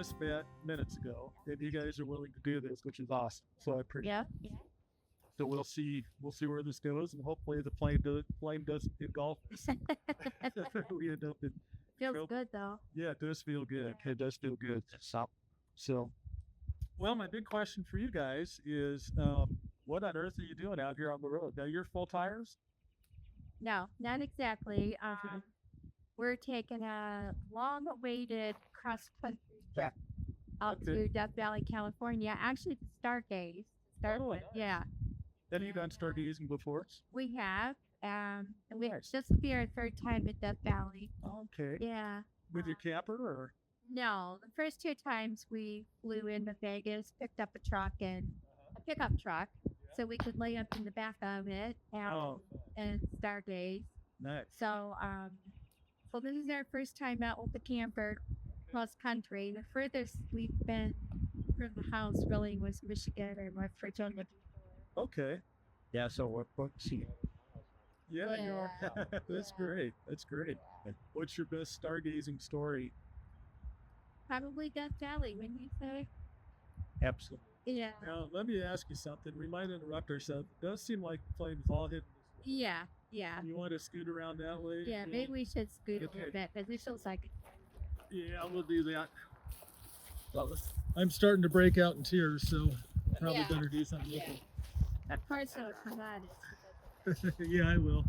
just met minutes ago, and you guys are willing to do this, which is awesome. So I appreciate. Yeah. It. So we'll see where this goes, and hopefully the plane doesn't engulf us. We end up in Feels trouble. good though. Yeah, it does feel good. It does feel good. So, well, my big question for you guys is, what on earth are you doing out here on the road? Now you're full tires. No, not exactly. We're taking a long-awaited cross-country trip out Okay. to Death Valley, California. Actually, to Stargaze. Oh, nice. Yeah, Have you done stargazing before? we have. And Nice. this will be our third time at Death Valley. Okay. Yeah. With your camper or? No, the first two times we flew into Vegas, picked up a pickup truck, so we could lay up in the back of it and stargaze. Nice. So this is our first time out with the camper cross country. The furthest we've been from the house really was Michigan or West Virginia. Okay. Yeah, so we're pushing. Yeah, you are. That's great. That's great. What's your best stargazing story? Probably Death Valley, wouldn't you say? Absolutely. Yeah. Now, let me ask you something. We might interrupt ourselves. It does seem like the plane's all hidden. Yeah. Yeah. You want to scoot around that way? Yeah, maybe we should scoot a Okay. little bit because it feels like. Yeah, we'll do that. I'm starting to break out in tears, so probably better do something with it. That part's so dramatic. Yeah, I will.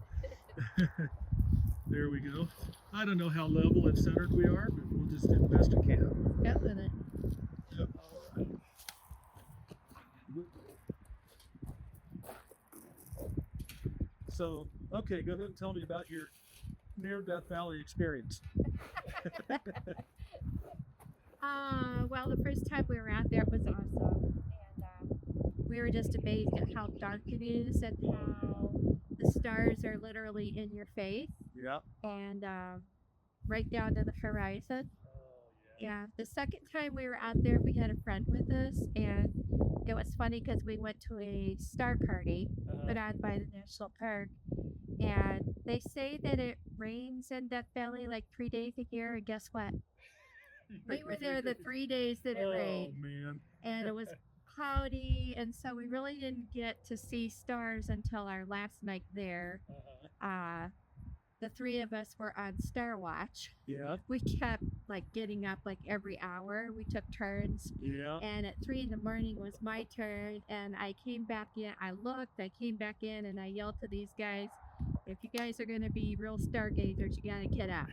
There we go. I don't know how level and centered we are, but we'll just do the best we can. Get with it. Yep. So, okay, go ahead and tell me about your near Death Valley experience. Well, the first time we were out there was awesome, and we were just amazed at how dark it is and how the stars are literally in your face Yeah. and right down to the horizon. Yeah. The second time we were out there, we had a friend with us, and it was funny because we went to a star party put on by the national park, and they say that it rains in Death Valley like 3 days a year, and guess what? We were there the 3 days that it rained, Oh, man. and it was cloudy, and so we really didn't get to see stars until our last night there. The three of us were on Star Watch. Yeah. We kept like getting up like every hour. We took turns, Yeah. and at 3 in the morning was my turn, and I came back in. I came back in, and I yelled to these guys, "If you guys are gonna be real stargazers, you gotta get up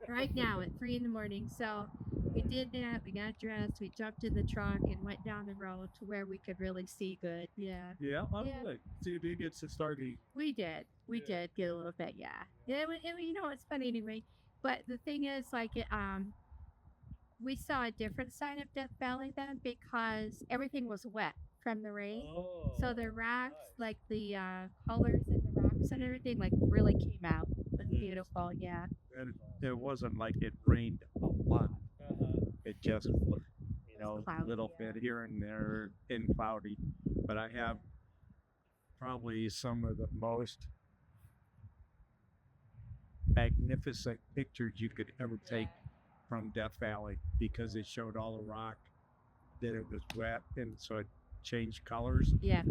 right now at 3 in the morning." So we did that. We got dressed. We jumped in the truck and went down the road to where we could really see good. Yeah, Yeah. I'm Yeah. good. See if he gets to stargate. we did. We did get a little bit. Yeah. Yeah. You know, it's funny anyway. But the thing is, like, we saw a different side of Death Valley then because everything was wet from the rain. Oh. So the rocks, like the colors in the rocks and everything, like really came out. It was beautiful. Yeah. And it wasn't like it rained a lot. It just was, a Cloudy, little yeah. bit here and there and cloudy. But I have probably some of the most magnificent pictures you could ever take from Death Valley because it showed all the rock, that it was wet, and so it changed colors. Yeah.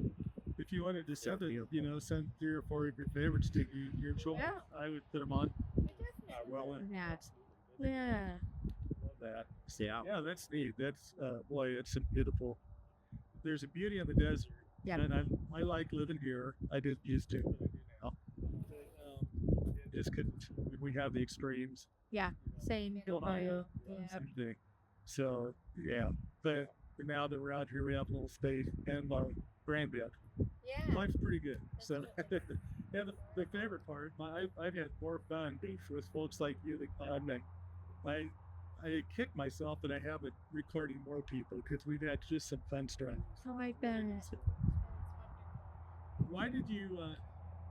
If you wanted to send it, send 3 or 4 of your favorites to your show, Yeah. I would put them on. Yeah. Yeah. That. Yeah. Yeah, that's neat. That's boy, it's a beautiful. There's a beauty in the desert. Yeah. And I like living here. I didn't used to. But I do now. Just because we have the extremes. Yeah. Same. Ohio, Yeah. same thing. So yeah, but now that we're out here, we have a little space and our grandbed. Yeah. Life's pretty good. So, yeah, the favorite part, I've had more fun with folks like you than I kick myself that I haven't recording more people because we've had just some fun stuff. Oh my goodness. Why did you?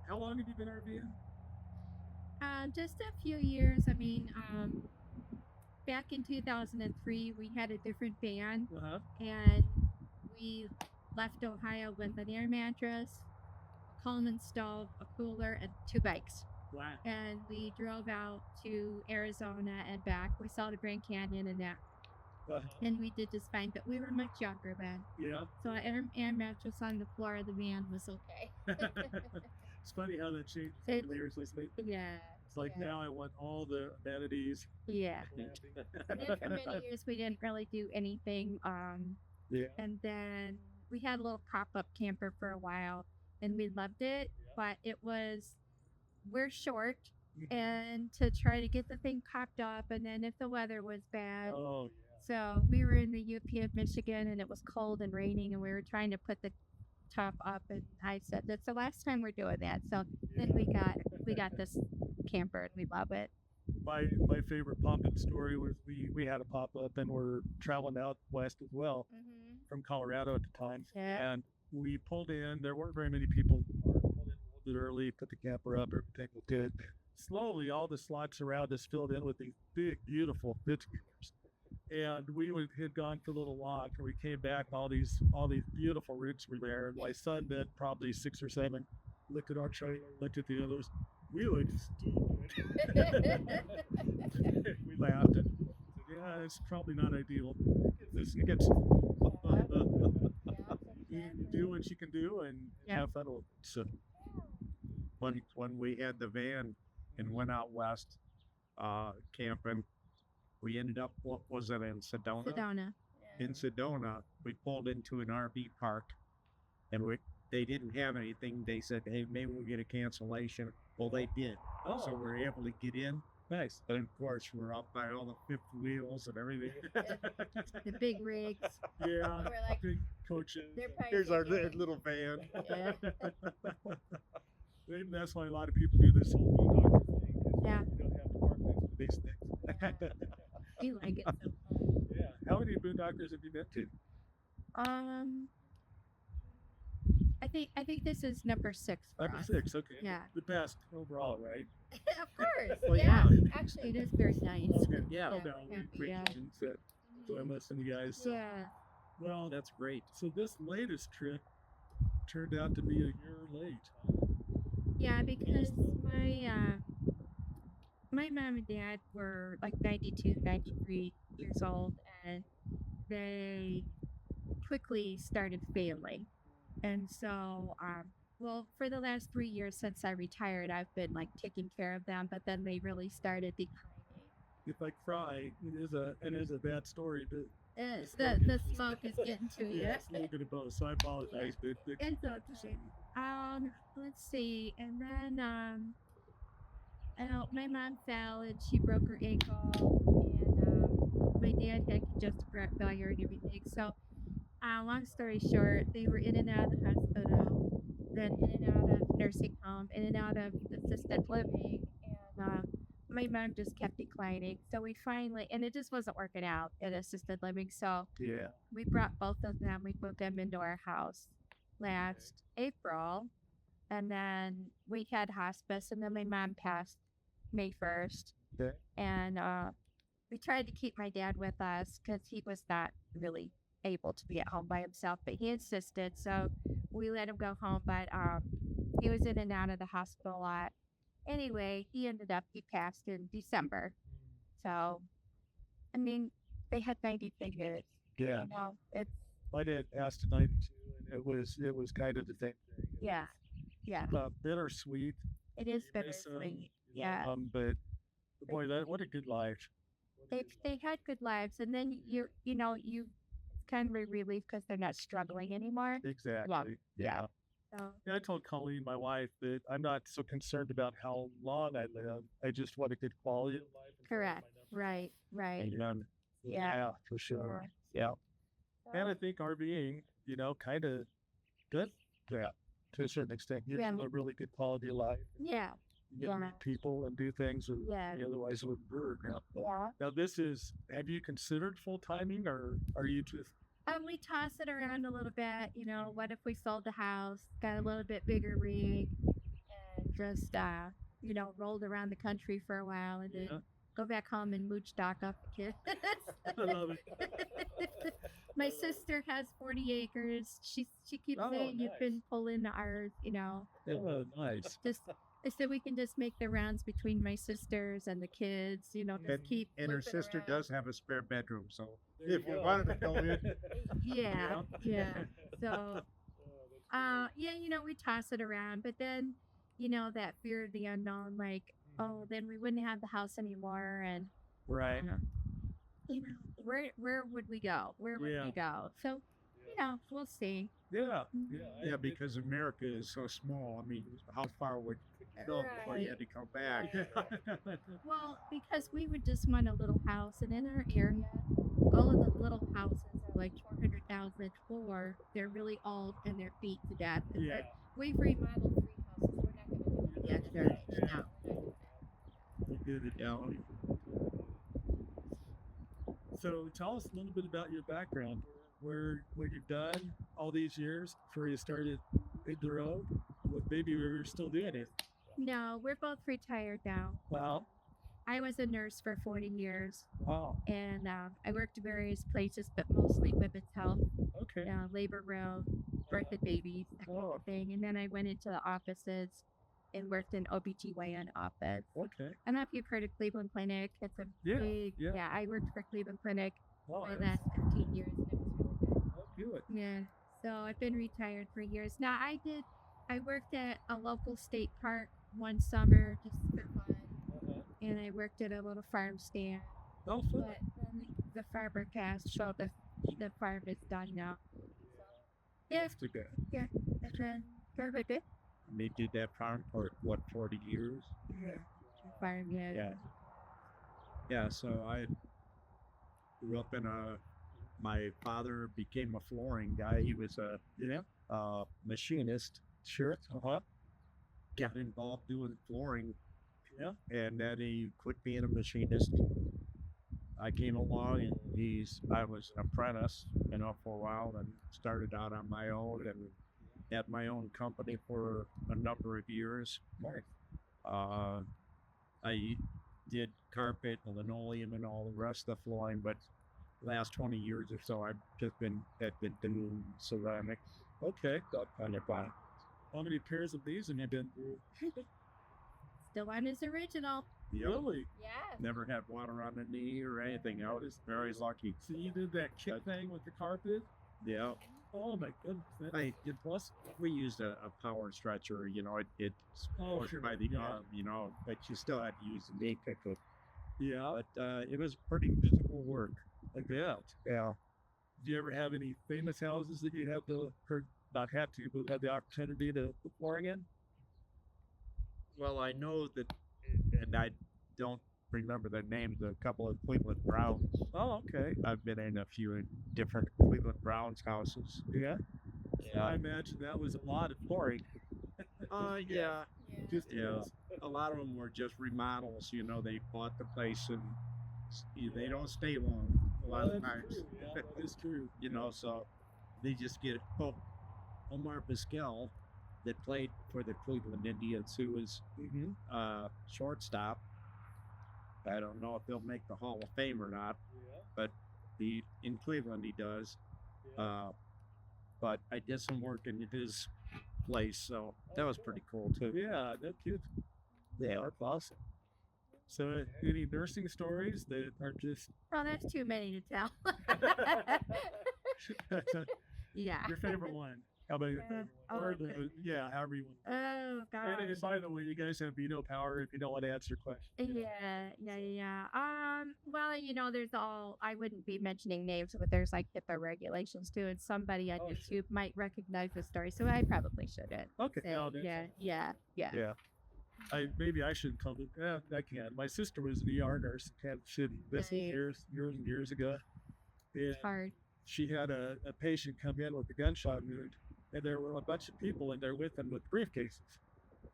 How long have you been RVing? Just a few years. I mean, back in 2003, we had a different band, and we left Ohio with an air mattress, a Coleman stove, a cooler, and 2 bikes. Wow. And we drove out to Arizona and back. We saw the Grand Canyon and that. and we did just fine. But we were much younger then, Yeah. so our air mattress on the floor of the van was okay. It's funny how that changes It- layers. Yeah. It's like yeah. now I want all the amenities. Yeah. And then for many years we didn't really do anything. Yeah. And then we had a little pop-up camper for a while, and we loved it. But we're short, and to try to get the thing popped up, and then if the weather was bad. Oh, So we were in the UP of Michigan, and it was cold and raining, and we were trying to put the top up, and I said that's the last time we're doing that. So then we got this camper, and we love it. my favorite pop-up story was we had a pop-up and we're traveling out west as well from Colorado at the time. Yeah. And we pulled in. There weren't very many people. We pulled in a little bit early, put the camper up, everything was good. Slowly, all the slots around us filled in with these big, beautiful fifth wheelers. And had gone for a little walk, and we came back. All these beautiful roots were there. And my son, then probably 6 or 7, looked at our trailer, looked at the others. We looked stupid. We laughed and said, "Yeah, it's probably not ideal. It gets you do what you can do and have fun with it." So When we had the van and went out west camping, we ended up, what was it, in Sedona? Sedona. In Sedona, we pulled into an RV park, and they didn't have anything. They said, "Hey, maybe we'll get a cancellation." Well, they did. So we were able to get in. nice. But of course, we're up by all the fifth wheels and everything. The big rigs. Yeah, We're like, big coaches. they're probably Here's our thinking, little van. Yeah. Maybe that's why a lot of people do this whole boondocking thing. 'Cause Yeah. You don't have to park next to these things. We like it so fun. Yeah. How many boondockers have you been to? I think this is number 6 for Number us. 6. Okay. Yeah. The best overall, right? Of course. Well, yeah. yeah. Actually, it is very nice. Okay. Yeah. Oh, no, we Yeah. so I'm listening to you guys. Yeah. Well, That's great. so this latest trip turned out to be a year late. Yeah, because my mom and dad were like 92, 93 years old, and they quickly started failing. And so, well, for the last 3 years since I retired, I've been like taking care of them, but then they really started declining. If I cry, it is a bad story, but The smoke is getting to you. yeah, it's a little bit of both. So I apologize. But It's okay. Let's see. And then, my mom fell and she broke her ankle, and my dad had congestive heart failure and everything. So, long story short, they were in and out of the hospital, then in and out of nursing home, in and out of assisted living, and my mom just kept declining. So we finally, and it just wasn't working out at assisted living. So yeah, we brought both of them. We moved them into our house last April, and then we had hospice, and then my mom passed May 1st. Okay. And we tried to keep my dad with us because he was not really able to be at home by himself, but he insisted, so we let him go home. But he was in and out of the hospital a lot. Anyway, he passed in December. So, I mean, they had 90 fingers. yeah. You know, it's My dad passed at 92, and it was kind of the same thing. yeah, Bittersweet. it is Nice, bittersweet. Yeah, But boy, what a good life. they had good lives, and then you it's kind of a relief because they're not struggling anymore. Exactly. Yeah. So Yeah, I told Colleen, my wife, that I'm not so concerned about how long I live. I just want a good quality of life. and correct. Right. And, Yeah. for sure. Sure. Yeah. And I So, think RVing, kind of good. Yeah, to a certain extent. You Yeah. have a really good quality of life. yeah. You get to meet people and do things that Yeah. otherwise wouldn't work. Yeah. Now, have you considered full timing, or are you just, We toss it around a little bit. What if we sold the house, got a little bit bigger rig, and just rolled around the country for a while, and then Yeah. go back home and mooch dock off the kids. I love it. My sister has 40 acres. She keeps Oh, saying you nice. can pull into ours. Oh, nice. Just I said we can just make the rounds between my sisters and the kids, you know, just keep. And her flipping sister around. does have a spare bedroom, so There if you we go. wanted to go in, Yeah, yeah. So, yeah, you know, we toss it around, but then, you know, that fear of the unknown, like, oh, then we wouldn't have the house anymore, and Right. you know, where would we go? Where would Yeah. we go? So, you know, we'll see. Yeah. yeah, because America is so small. I mean, how far would you go before you had to come back? Well, because we would just want a little house, and in our area, all of the little houses are like 400,000 floor. They're really old and they're beat to death. And Yeah. we've remodeled 3 houses. We're not going to do the extra. Yeah. No. You did it, Alan. So tell us a little bit about your background, what you've done all these years before you started the road. Maybe we were still doing it. No, we're both retired now. Wow. I was a nurse for 40 years, Wow. and I worked various places, but mostly women's health, Okay. labor room, birth and babies, that kind of thing. And then I went into the offices and worked in OBGYN office. Okay. I don't know if you've heard of Cleveland Clinic. It's a Yeah, big, yeah. I worked for Cleveland Clinic Wow. for the last 15 years, and it was really good. Good. Yeah. So I've been retired for years. Now I worked at a local state park one summer just for fun, and I worked at a little farm stand. Oh, fun. But then the farmer passed, so the farm is done now. Yeah, That's too good. that's very good. They did that farm for what 40 years? Farm, yeah. Yeah. Yeah. So I grew up in my father became a flooring guy. He was a machinist. Sure. Got involved doing flooring, Yeah. and then he quit being a machinist. I came along, and I was an apprentice, for a while, and started out on my own, and had my own company for a number of years. I did carpet and linoleum and all the rest of the flooring, but last 20 years or so, I've just been doing ceramics. Okay. Kind of fun. How many pairs of these have you been through? Still on his original. Really? Yeah. Never had water on the knee or anything. I was very lucky. So you did that kick thing with the carpet? Yeah. Oh my goodness. Plus, We used a power stretcher, it's pushed sure. by the Yeah. arm, but you still had to use the knee kick. Yeah. But it was pretty physical work. I bet. Yeah. Do you ever have any famous houses that you have to, or not have to, but had the opportunity to put flooring in? Well, I know that, and I don't remember the names of a couple of Cleveland Browns. Oh, okay. I've been in a few different Cleveland Browns houses. Yeah. I imagine that was a lot of flooring. Yeah. Just Yeah. A lot of them were just remodels. They bought the place and they don't stay long a lot of times. Yeah, that is true. So they just get Omar Vizquel that played for the Cleveland Indians, who was shortstop. I don't know if they'll make the Hall of Fame or not, but in Cleveland he does. But I did some work in his place, so that was pretty cool too. Yeah, that's good. Yeah. That's awesome. So, any nursing stories that are just Oh, that's too many to tell. Yeah. your favorite one? How about your favorite one? Or however you want. Oh gosh. And by the way, you guys have veto power if you don't want to answer questions. Yeah. Well, there's I wouldn't be mentioning names, but there's like HIPAA regulations too, and somebody on YouTube might recognize the story, so I probably shouldn't. Okay. say. No, that's- Yeah. Maybe I should call it. Yeah, I can. My sister was an ER nurse. This Right. years and years ago. And Hard. she had a patient come in with a gunshot wound, and there were a bunch of people in there with them with briefcases.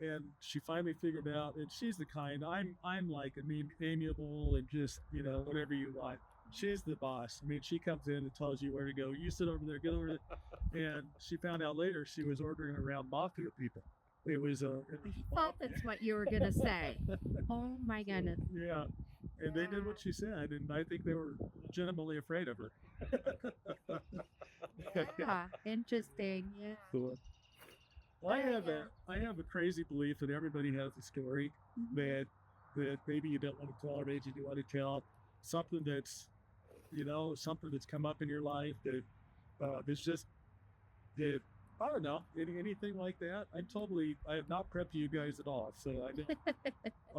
And she finally figured out, and she's the kind, I'm like, amiable and just, whatever you want. She's the boss. She comes in and tells you where to go. You sit over there, get over there. And she found out later she was ordering around mafia people. It was I thought that's what you were gonna say. Oh my goodness. yeah. And they did what she said, and I think they were legitimately afraid of her. Yeah. Interesting. Yeah. Cool. I have a crazy belief that everybody has a story that maybe you don't want to tell or maybe you want to tell something that's something that's come up in your life that it's just that I don't know anything like that. I have not prepped you guys at all, so I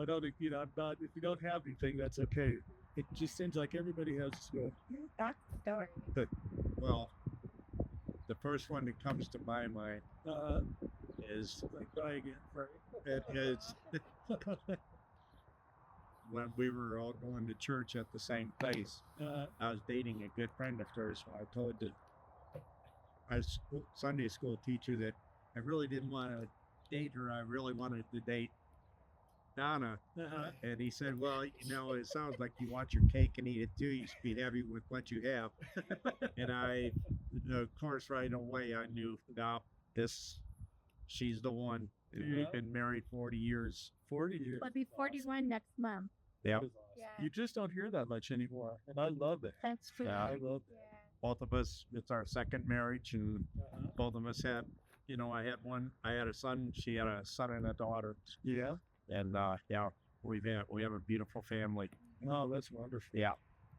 don't I'm not. If you don't have anything, that's okay. It just seems like everybody has a story. That's the story. Well, the first one that comes to my mind is Like die again, right? it is when we were all going to church at the same place. I was dating a good friend of hers, so I told our Sunday school teacher that I really didn't want to date her. I really wanted to date Donna. And he said, well, it sounds like you want your cake and eat it too. You should be happy with what you have. And I, of course, right away, I knew, now she's the one. Yeah. We've been married 40 years. 40 years. I'll be 41 next month. Yeah. Yeah. You just don't hear that much anymore, and I love it. That's true. Yeah. I love it. Both of us, it's our second marriage, and both of us had, I had a son, she had a son and a daughter. Yeah. And we have a beautiful family. Oh, that's wonderful. Yeah.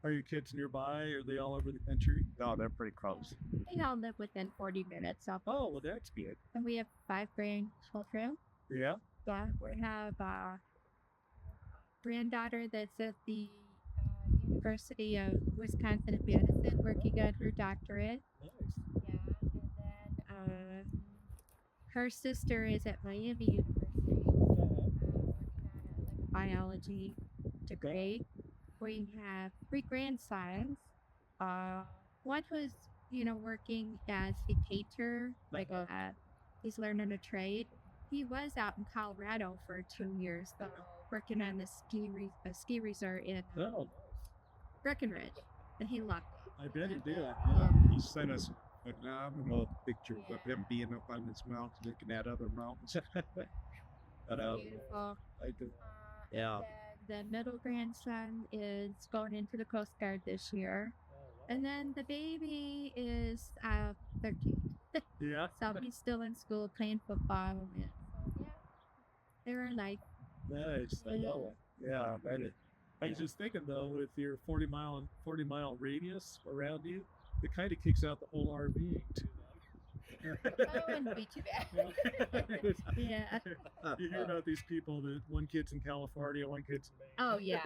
Are your kids nearby? Are they all over the country? No, they're pretty close. They all live within 40 minutes of. Oh, well, that's good. And we have 5 grandchildren. Yeah. Yeah, we have a granddaughter that's at the University of Wisconsin in Madison working on her doctorate. Nice. Yeah, and then her sister is at Miami University working on a biology degree. We have 3 grandsons. One who's working as a painter, he's learning a trade. He was out in Colorado for 2 years, though, working on the ski resort in Oh, Breckenridge, and he loved it. I bet he did. Yeah. He sent us phenomenal pictures of him being up on this mountain, looking at other mountains. But, Beautiful. I do. yeah. The middle grandson is going into the Coast Guard this year. And then the baby is 13. Yeah. So he's still in school playing football. And, yeah, they're like, Nice. I know it. Yeah, I bet it. I was just thinking though, with your 40 mile radius around you, it kind of kicks out the whole RVing too. that wouldn't be too bad. Yeah. You hear about these people that one kid's in California, one kid's in Maine. Oh, yeah.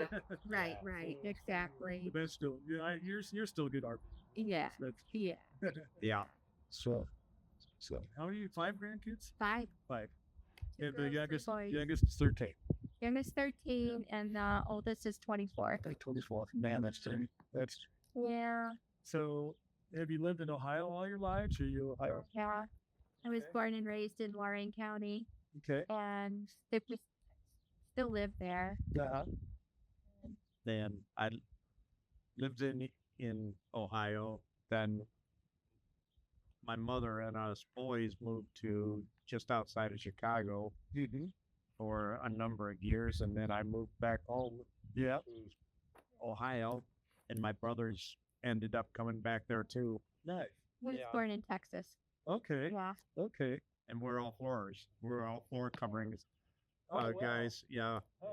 Right, exactly. But that's still, you're still a good RV. Yeah, That's, yeah. Yeah. so how many? 5 grandkids? 5. 5. Two And the girls, 3 youngest boys. is 13. Youngest 13, and the oldest is 24. Like 24. Man, that's Yeah. so. Have you lived in Ohio all your lives, or you Ohio? Yeah. I was Okay. born and raised in Lorain County, Okay. and they still live there. Then I lived in Ohio. Then my mother and us boys moved to just outside of Chicago for a number of years, and then I moved back home Yeah. to Ohio, and my brothers ended up coming back there too. Nice. I was Yeah. born in Texas. Okay. Yeah. Okay. And we're all floors. We're all floor coverings, Wow. guys. Yeah, Oh.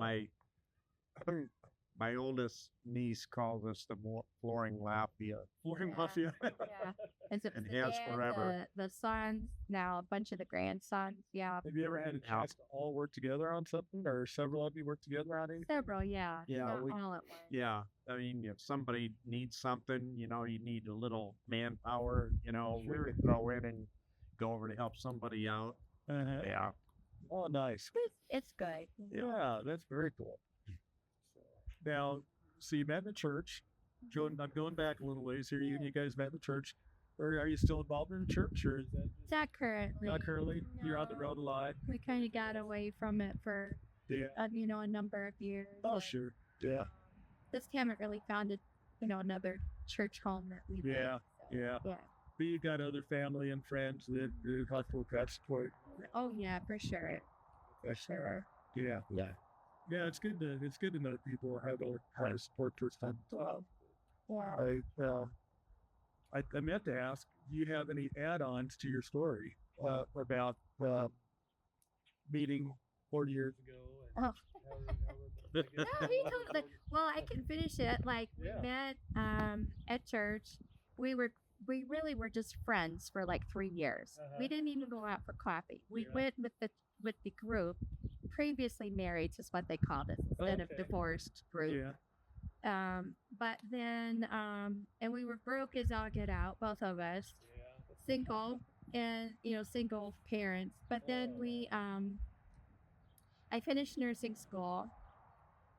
my oldest niece calls us the flooring mafia. Flooring Yeah. mafia. Yeah. And, so And the has dad, forever. The sons, now a bunch of the grandsons. Yeah. Have you ever had a chance to all work together on something, or several of you work together on anything? Several, yeah. Yeah, Not we- all at once. Yeah, I mean, if somebody needs something, you need a little manpower, we Sure. could throw in and go over to help somebody out. Uh-huh. Yeah. Oh, nice. It's good. Yeah, that's very cool. Now, so you met in the church. I'm going back a little ways here. You and you guys met in the church. Or are you still involved in the church, or is that Not currently. not currently? You're on the No. road a lot. We kind of got away from it for Yeah. a number of years. Oh, sure. Yeah. Just haven't really found another church home that we Yeah. like, so, Yeah. yeah. But you've got other family and friends that helpful that support. Oh yeah, for sure. For sure. Yeah. Yeah. Yeah, it's good to know people have other kind of support towards them. Yeah. I meant to ask, do you have any add-ons to your story about meeting 40 years ago. Oh. And No, he told like, well, I can finish it. Like we Yeah. met at church. We really were just friends for like 3 years. We didn't even go out for coffee. We Yeah. went with the group, previously married is what they called it, instead of Okay. divorced group. Yeah. But then and we were broke as all get out, both of us, single and single parents. But then I finished nursing school,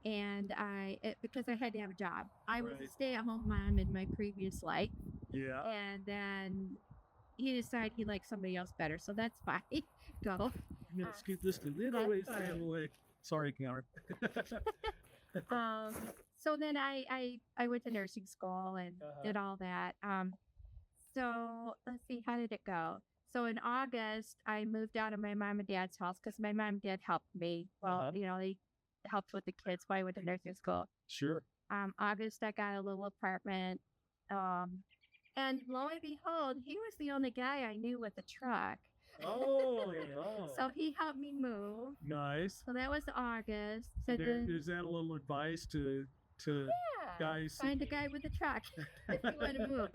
and because I had to have a job. I was a Right. stay-at-home mom in my previous life, Yeah. and then he decided he liked somebody else better, so that's fine. Go. I'm gonna scoot this a little That's ways fine. out of the way. Sorry, Karen. So then I went to nursing school and did all that. So let's see, how did it go? So in August, I moved out of my mom and dad's house because my mom and dad helped me. Well, they helped with the kids while I went to nursing school. Sure. August, I got a little apartment. And lo and behold, he was the only guy I knew with a truck. Oh, yeah. So he helped me move. Nice. So that was August. So So there, then, is that a little advice to guys? find a guy with a truck if you want to move.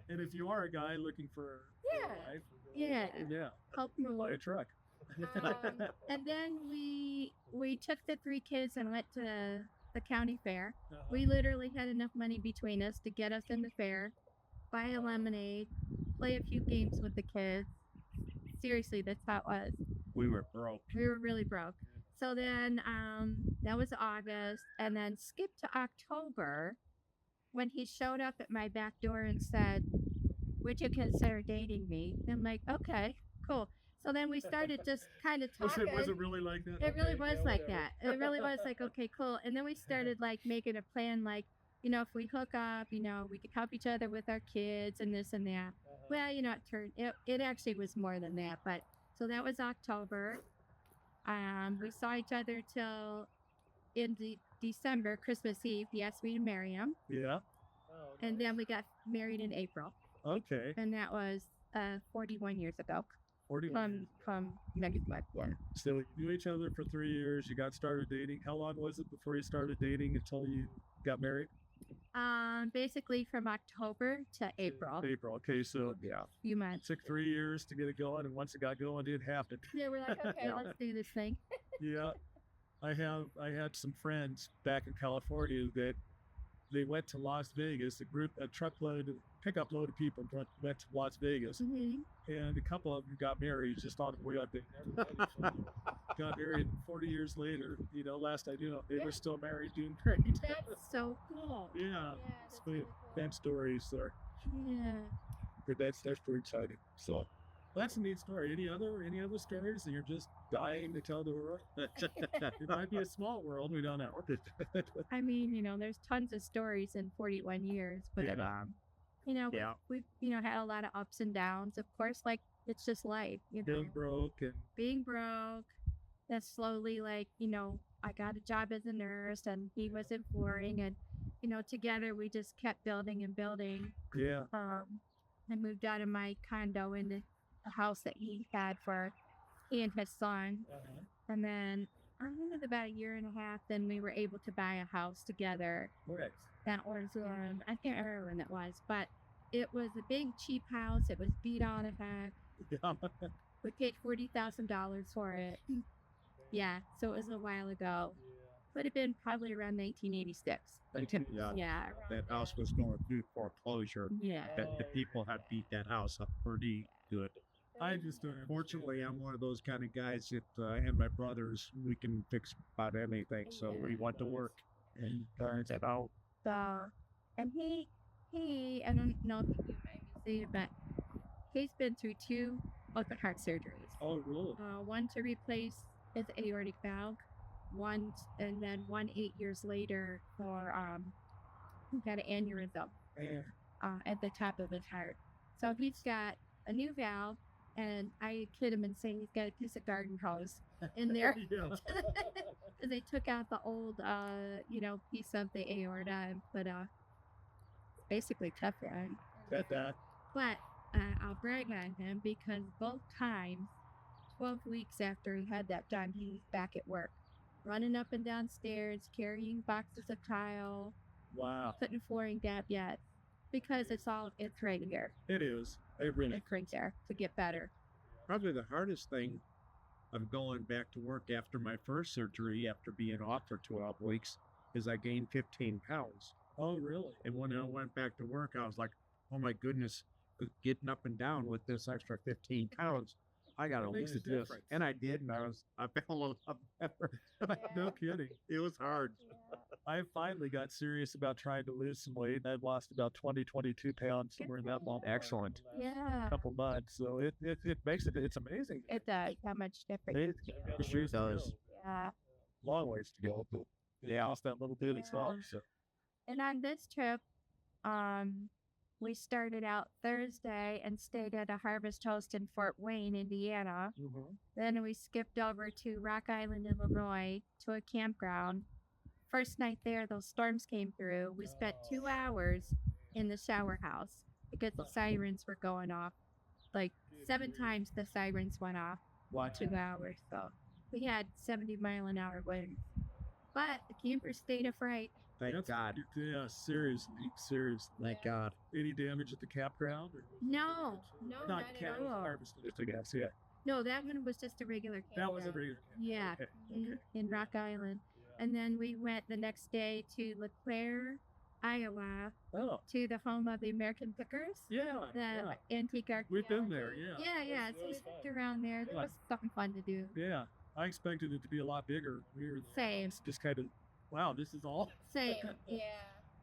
And if you are a guy looking for Yeah. a wife, Yeah. Help move. buy a truck. And then we took the 3 kids and went to the county fair. We literally had enough money between us to get us in the fair, buy a lemonade, play a few games with the kids. Seriously, that's how it was. We were broke. We were really broke. So then that was August, and then skip to October when he showed up at my back door and said, "Would you consider dating me?" I'm like, "Okay, cool." So then we started just kind of Was talking. it really like that? It really Okay, was yeah, like whatever. that. It really was like, okay, cool. And then we started like making a plan, like, if we hook up, we could help each other with our kids and this and that. Well, it actually was more than that. But so that was October. We saw each other till in December, Christmas Eve. He asked me to marry him. Yeah. And then we got married in April. Okay. And that was 41 years ago. 40. From next month. Yeah. So you knew each other for 3 years. You got started dating. How long was it before you started dating until you got married? Basically from October to April. April. Okay, so Yeah. Few months. took 3 years to get it going, and once it got going, it happened. Yeah, we're like, okay, let's do this thing. Yeah. I had some friends back in California that they went to Las Vegas. A pickup load of people went to Las Vegas, Mm-hmm. and a couple of them got married just on the way up there. Everybody got married 40 years later. Last I knew, they were still married, doing great. That's so cool. Yeah. that's Sweet. really cool. Fan stories there. Yeah. But that's pretty exciting. So well, that's a neat story. Any other stories that you're just dying to tell the world? It might be a small world. We don't know. I mean, there's tons of stories in 41 years, but Yeah. Yeah. we've had a lot of ups and downs. Of course, like it's just life. Being broke and Being broke. Then slowly, like I got a job as a nurse, and he was in flooring, and together we just kept building and building. yeah. I moved out of my condo into a house that he had for he and his son. And then about a year and a half, then we were able to buy a house together. Right. That was, I can't remember when it was, but it was a big, cheap house. It was beat on a heck. Yeah. We paid $40,000 for it. Yeah, so it was a while ago. Would have been probably around 1986. Yeah. Yeah. That house was going through foreclosure. Yeah. The people had beat that house up pretty good. I just don't. Fortunately, I'm one of those kind of guys that, and my brothers, we can fix about anything. So we went to work and turned it out. So, and he, I don't know if you might be saying, but he's been through 2 open heart surgeries. Oh, really? One to replace his aortic valve, and then 8 years later for he got an aneurysm at the top of his heart. So he's got a new valve, and I kid him and say he's got a piece of garden hose in there. Yeah. They took out the old, piece of the aorta and put basically Teflon. Bet that. But I'll brag on him because both times 12 weeks after he had that done, he was back at work, running up and down stairs, carrying boxes of tile, Wow. putting flooring down yet, because it's right here. It is. It really. It's right there to get better. Probably the hardest thing of going back to work after my first surgery, after being off for 12 weeks, is I gained 15 pounds. Oh, really? And when I went back to work, I was like, oh my goodness, getting up and down with this extra 15 pounds, I got to Makes lose a this. difference. And I did, and I felt a little better. No kidding. It was hard. I finally got serious about trying to lose some weight. I've lost about 22 pounds, somewhere in that ballpark. Excellent. Yeah. Couple months. So it makes it, it's amazing. It does. How much difference? It sure does. Yeah. Long ways to go. But Yeah. lost that little bit as well. So. And on this trip, we started out Thursday and stayed at a Harvest Host in Fort Wayne, Indiana. Then we skipped over to Rock Island, Illinois, to a campground. First night there, those storms came through. We spent 2 hours in the shower house because the sirens were going off. Like 7 times the sirens went off. Watch 2 hours. So we had 70-mile-an-hour winds. But the campers stayed upright. Thank God. Yeah, seriously. Thank God. Any damage at the campground? Or? No, not at all. harvested, I guess, yeah. No, that one was just a regular campground. That was a regular. Yeah, Okay. in Rock Island. And then we went the next day to LeClaire, Iowa, Oh, to the home of the American Pickers, yeah. the yeah. antique archaeology. We've been there, yeah. Yeah. So we walked around there. There was something fun to do. Yeah. I expected it to be a lot bigger. We were Same. just kind of, wow, this is all. Same. Yeah.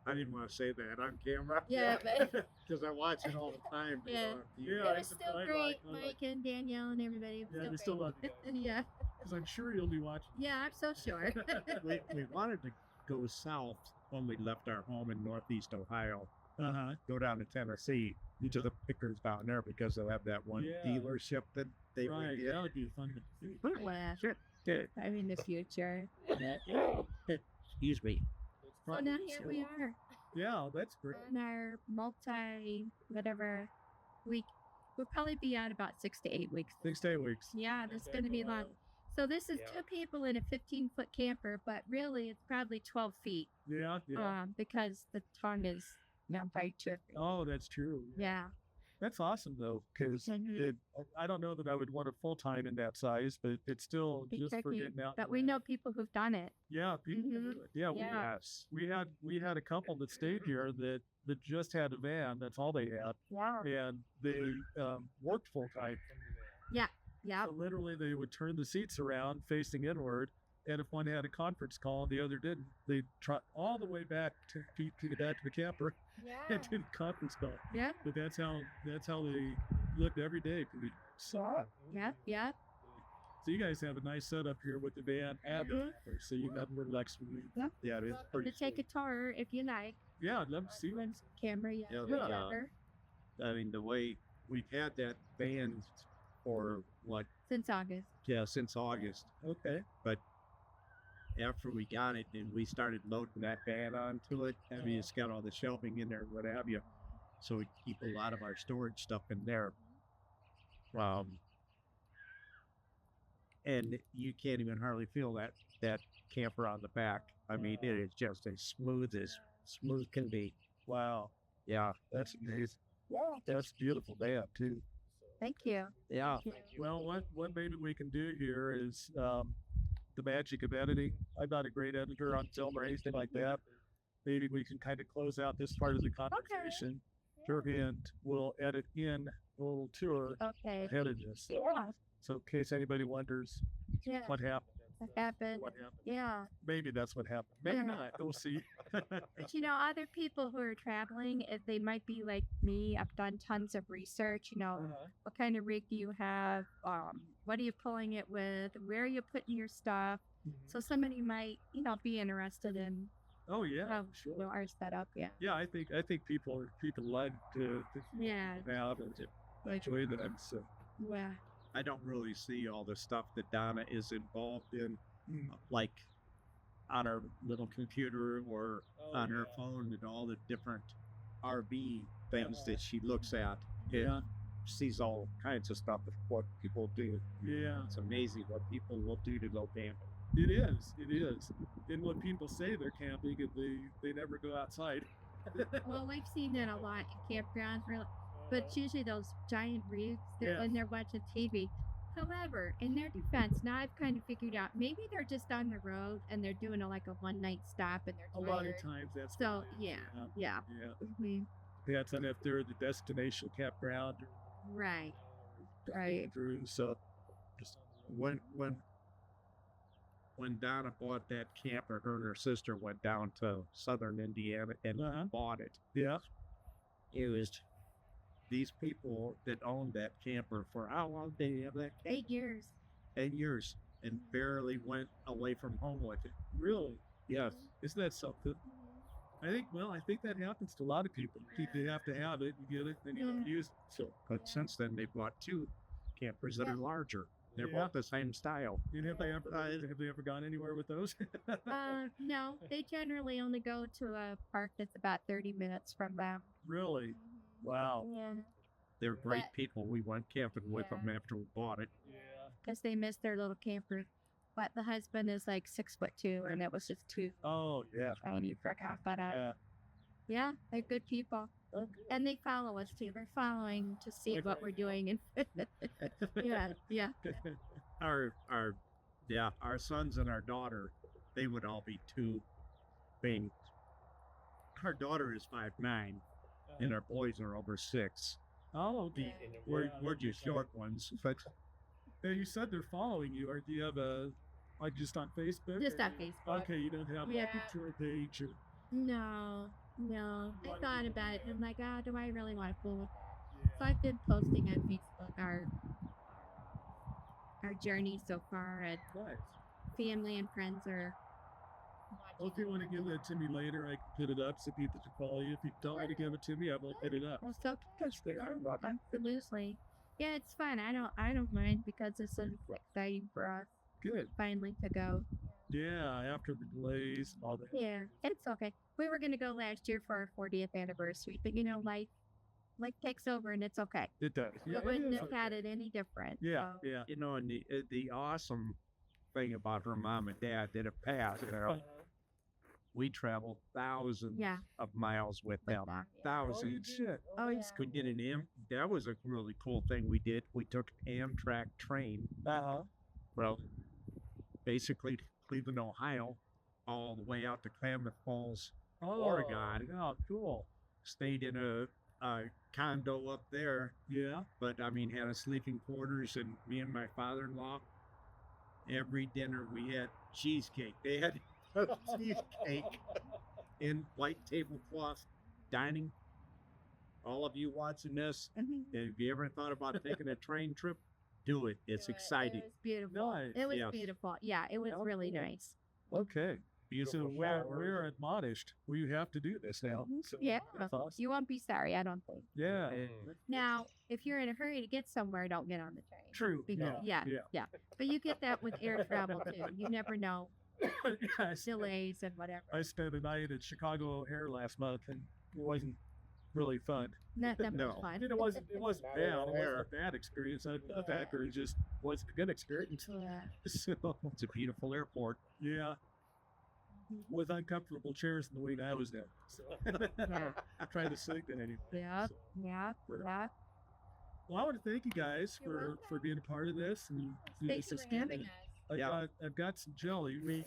I didn't want to say that on camera. Yeah, but Because I watch it all the time. Yeah. Yeah, it I was still I great. like- Mike and Danielle and everybody. Yeah, they was still great. love you. Yeah. Because I'm sure you'll be watching. Yeah, I'm so sure. We wanted to go south when we left our home in Northeast Ohio. Go down to Tennessee to the pickers down there because they'll have that one Yeah. dealership that they Right, would that would be fun to see. Well, Shit. Good. I'm in the future. Excuse me. So now here we are Yeah, that's great. on our whatever week. We'll probably be out about 6 to 8 weeks. 6 to 8 weeks. Yeah, that's going to be long. So this is 2 people in a 15-foot camper, but really it's probably 12 feet. Yeah. Because the tongue is not by 2 feet. Oh, that's true. Yeah. That's awesome though, because Mhm. I don't know that I would want a full time in that size, but it's still Be just for tricky, getting out. but we know people who've done it. Yeah, people. Mhm. do it. Yeah, Yeah. Yes. we had a couple that stayed here that just had a van. That's all they had, Yeah. and they worked full time. Yeah. So literally, they would turn the seats around facing inward, and if one had a conference call and the other didn't, they'd trot all the way back to the back to the camper and do the conference call. Yeah. But that's how they lived every day. So Yeah. you guys have a nice setup here with the van and the camper, so you got more flexibility. Yeah, it is Welcome pretty to take a tour if you like. Yeah, I'd love to see that. Camera, Yeah, whatever. I mean, the way we've had that van for what? Since August. Yeah, since August. Okay. But after we got it and we started loading that van onto it, I mean, it's got all the shelving in there, what have you. So we keep a lot of our storage stuff in there. And you can't even hardly feel that camper on the back. I mean, it is just as smooth can be. Wow, Yeah. that's amazing. Wow, that's beautiful van too. Thank you. Yeah. Well, what maybe we can do here is the magic of editing. I'm not a great editor on film or anything like that. Maybe we can kind of close out this part of the conversation. And we'll edit in a little tour Okay. ahead of this. Yeah. So in case anybody wonders Yeah. what happened, That happened. Yeah. maybe that's what happened. Maybe Yeah. not. We'll see. But other people who are traveling, if they might be like me, I've done tons of research. What kind of rig do you have? What are you pulling it with? Where are you putting your stuff? So somebody might, be interested in Oh yeah, how sure. our setup. Yeah. Yeah, I think people like to Yeah. have and to enjoy them. So Yeah. I don't really see all the stuff that Donna is involved in, like on her little computer or on her phone and all the different RV things that she looks at. yeah, sees all kinds of stuff of what people do. Yeah, It's amazing what people will do to go camping. it is. It is. And when people say they're camping and they never go outside. Well, we've seen that a lot in campgrounds, really, but it's usually those giant reefs Yeah. when they're watching TV. However, in their defense, now I've kind of figured out maybe they're just on the road and they're doing like a one night stop and they're A tired. lot of times that's So what it is. yeah. Yeah. Mhm. That's and if they're at the destination campground Right. or Right. through, so just When Donna bought that camper, her and her sister went down to southern Indiana and Uh-huh. bought it. yeah. It was these people that owned that camper for how long did they have that camper? 8 years. 8 years and barely went away from home with it. Really? Yes. Isn't that something? I think that happens to a lot of people. They have to have it, you get it, then you don't use it. So But since then they bought 2 campers that are larger. They're Yeah. both the same style. and have they ever gone anywhere with those? No, they generally only go to a park that's about 30 minutes from them. Really? Wow. Yeah. They're great But- people. We went camping with Yeah. them after we bought it. Yeah. Because they miss their little camper. But the husband is like 6'2", and it was just too Oh yeah. tiny for half. But Yeah. yeah, they're good people, and they follow us too. They're following to see what we're doing, and yeah. Our sons and our daughter, they would all be 2 being. Our daughter is 5'9", and our boys are over 6. Oh, okay. We're just short ones. But Now you said they're following you. Or do you have a like just on Facebook? Just or- on Facebook. Okay, you don't have We a have- picture page or No. I thought about it. I'm like, do I really want to fool with that? So I've been posting on Facebook our journey so far, and nice. family and friends are. Well, if you want to give that to me later, I can put it up so people can follow you. If you don't want to give it to me, I won't put it up. Well, so absolutely. Yeah, it's fun. I don't mind because it's exciting for us Good. finally to go. Yeah, after the delays and all that. Yeah, it's okay. We were gonna go last year for our 40th anniversary, but life takes over and it's okay. It does. We Yeah, it wouldn't is have okay. had it any different. Yeah, so. yeah. and the awesome thing about her mom and dad that have passed, we traveled thousands Yeah. of miles with them. them, yeah. Thousands. Shit. Oh, yeah. We did that was a really cool thing we did. We took an Amtrak train, well, basically Cleveland, Ohio, all the way out to Klamath Falls, Oregon. Oh, cool. Stayed in a condo up there, Yeah. but I mean, had a sleeping quarters, and me and my father-in-law, every dinner we had cheesecake. They had cheesecake in white tablecloth dining. All of you watching this, Mhm. have you ever thought about taking a train trip? Do it. It's exciting. It was beautiful. Nice. It was Yes. beautiful. Yeah, it was really nice. Okay. Beautiful So we're flowers. admonished. We have to do this now. So Yeah. that's awesome. You won't be sorry, I don't think. Yeah. Now, if you're in a hurry to get somewhere, don't get on the train. True. Because, Yeah. yeah. But you get that with air travel too. You never know Yes. delays and whatever. I spent a night at Chicago O'Hare last month, and it wasn't really fun. Not that No. much fun. I mean, it wasn't bad. It wasn't a bad experience. I felt that, or it just wasn't a good experience. Yeah. So It's a beautiful airport. yeah, with uncomfortable chairs in the wing I was in. So Yeah. I tried to sleep in anyway. Yeah. So, Yeah. Yeah. well, I want to thank you guys You're for being a part of this and do Thanks this for having us. I've got some jelly. We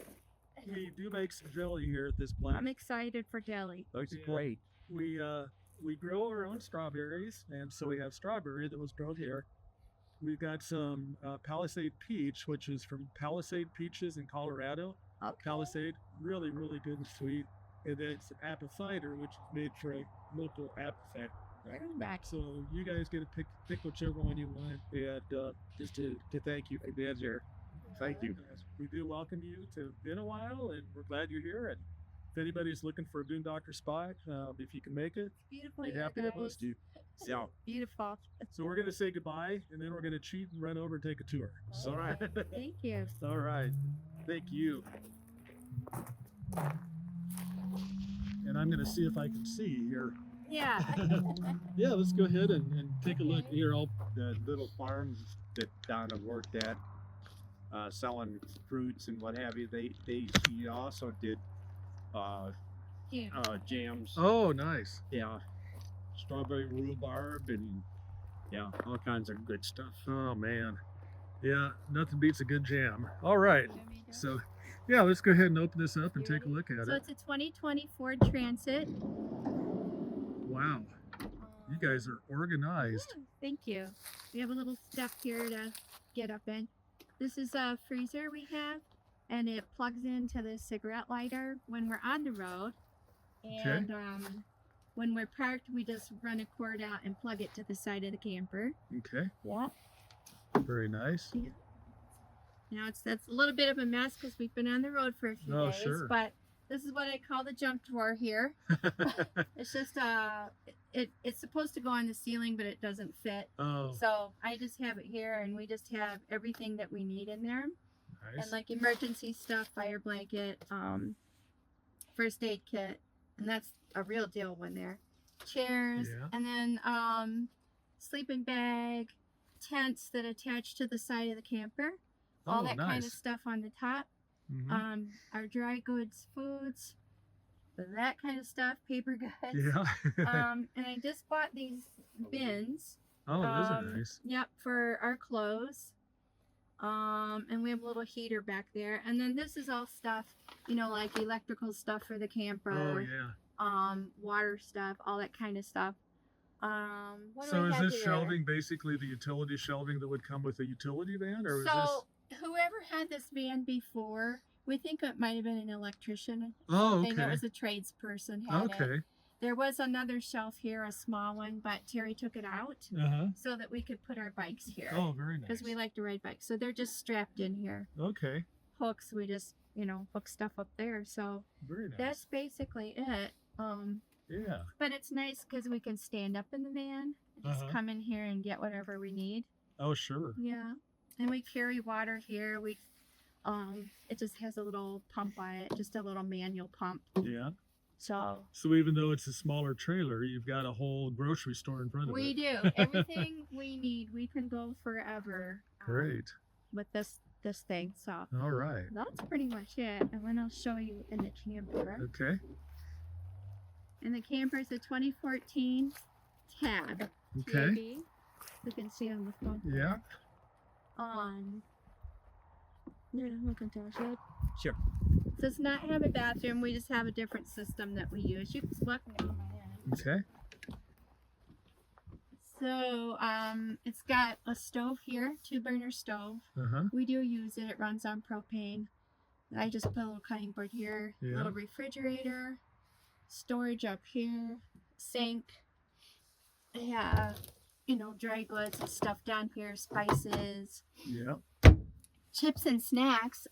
do make some jelly here at this I'm plant. excited for jelly. Looks Yeah. great. We grow our own strawberries, and so we have strawberry that was grown here. We've got some Palisade peach, which is from Palisade Peaches in Colorado. Okay. Palisade, really, really good and sweet. And then some apple cider, which is made for a local apple cider. Bring back. So you guys get to pick whichever one you want. And just to thank you for being here. Thank you. We do welcome you to been a while, and we're glad you're here. And if anybody's looking for a boondocker spot, if you can make it, Beautiful. we're here, happy to guys. host you. Yeah. Beautiful. So we're gonna say goodbye, and then we're gonna cheat and run over and take a tour. All right. Thank you. All right. Thank you. And I'm gonna see if I can see here. Yeah. Yeah, let's go ahead and take a look Okay. here. I'll The little farms that Donna worked at, selling fruits and what have you. She also did Yeah. jams. Oh, nice. Yeah, strawberry rhubarb and yeah, all kinds of good stuff. Oh man. Yeah, nothing beats a good jam. All right. Want me to- So, yeah, let's go ahead and open this up and You take a ready? look at So it. it's a 2020 Ford Transit. Wow. You guys are organized. Yeah, thank you. We have a little step here to get up in. This is a freezer we have, and it plugs into the cigarette lighter when we're on the road. And when we're parked, we just run a cord out and plug it to the side of the camper. Okay. Yeah. Very nice. Now that's a little bit of a mess because we've been on the road for a few Oh, days. sure. But this is what I call the junk drawer here. It's just it's supposed to go on the ceiling, but it doesn't fit. Oh, So I just have it here, and we just have everything that we need in there, nice. and like emergency stuff, fire blanket, first aid kit, and that's a real deal when there. Chairs, Yeah. and then sleeping bag, tents that attach to the side of the camper, all Oh, that kind of nice. stuff on the top. Mhm. Our dry goods, foods, that kind of stuff, paper goods. Yeah. And I just bought these bins. Oh, those are nice. Yep, for our clothes. And we have a little heater back there. And then this is all stuff, like electrical stuff for the camper. Oh, yeah. Water stuff, all that kind of stuff. What do So we is have this here? shelving basically the utility shelving that would come with a utility van, or is this? So whoever had this van before, we think it might have been an electrician. Oh, I think it okay. was a tradesperson had it. Okay. There was another shelf here, a small one, but Terry took it out Uh-huh. so that we could put our bikes here. Oh, very nice. Because we like to ride bikes. So they're just strapped in here. Okay. Hooks, we just, hook stuff up there. So Very nice. that's basically it. Yeah. But it's nice because we can stand up in the van, just Uh-huh. come in here and get whatever we need. Oh, sure. Yeah. And we carry water here. It just has a little pump on it, just a little manual pump. Yeah. So So even though it's a smaller trailer, you've got a whole grocery store in front of we it. do everything we need. We can go forever. Great. With this thing. So All right. that's pretty much it. And then I'll show you in the camper. Okay. And the camper is a 2014 Tab. Okay. TAB. You can see on the phone. Yeah. Sure. Does not have a bathroom. We just have a different system that we use. You can look at my hand. Okay. So it's got a stove here, 2-burner stove. Uh-huh. We do use it. It runs on propane. I just put a little cutting board here, Yeah. little refrigerator, storage up here, sink. Yeah, dry goods and stuff down here, spices, Yeah. chips and snacks.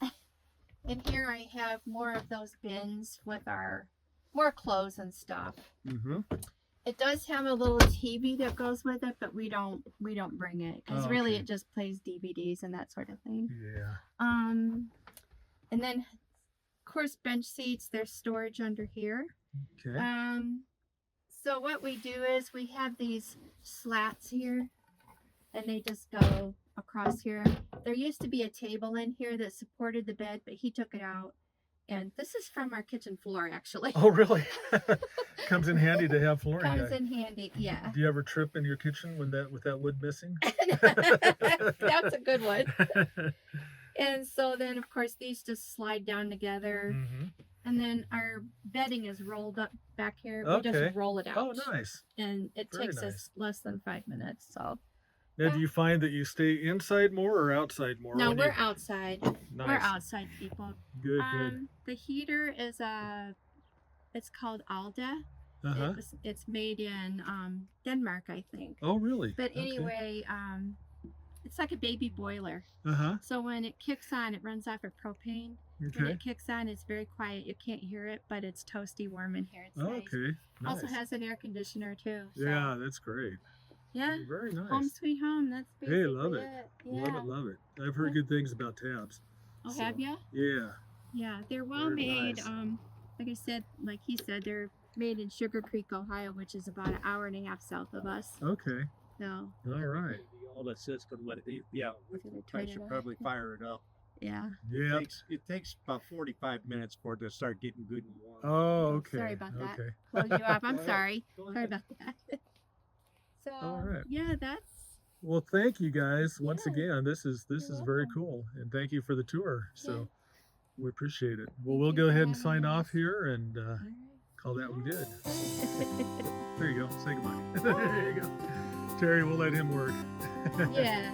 And here I have more of those bins with our more clothes and stuff. Mm-hmm. It does have a little TV that goes with it, but we don't bring it because Oh, really okay. it just plays DVDs and that sort of thing. Yeah. And then of course bench seats. There's storage under here. Okay. So what we do is we have these slats here, and they just go across here. There used to be a table in here that supported the bed, but he took it out. And this is from our kitchen floor, actually. Oh, really? Comes in handy to have flooring. Comes in handy, yeah. Do you ever trip in your kitchen with that wood missing? That's a good one. And so then, of course, these just slide down together. Mm-hmm. And then our bedding is rolled up back here. We Okay. just roll it out. Oh, nice. And it Very takes nice. us less than 5 minutes. So Now, do you find that you stay inside more or outside more? no, when we're you... outside. Nice. We're outside people. Good, good. The heater is it's called Olde. Uh-huh. It's made in Denmark, I think. Oh, really? But Okay. anyway, it's like a baby boiler. Uh-huh. So when it kicks on, it runs off of propane. When Okay. it kicks on, it's very quiet. You can't hear it, but it's toasty warm in here. It's Oh, nice. okay. Nice. Also has an air conditioner too. So, Yeah, that's great. yeah. Very nice. Home sweet home. That's basically Hey, love it. Yeah. Love it, love it. I've heard good things about tabs. Oh, So, have you? Yeah. Yeah, they're well Very made. nice. Like I said, like he said, they're made in Sugar Creek, Ohio, which is about an hour and a half south of us. Okay. So All right. All the system, yeah, we're gonna I turn should it on. probably fire it up. Yeah. Yep. It takes about 45 minutes for it to start getting good and warm. Oh, okay. Sorry about that. Okay. Close you off. I'm Go ahead. sorry. Go Sorry ahead. about that. So All right. yeah, that's Well, thank you guys once Yeah. again. This is You're very welcome. cool, and thank you for the tour. So Yeah. we appreciate it. Well, Thank we'll you go for ahead and having sign us. off here and all right. call that one good. There you go. Say goodbye. There you go. Terry, we'll let him work. Yeah.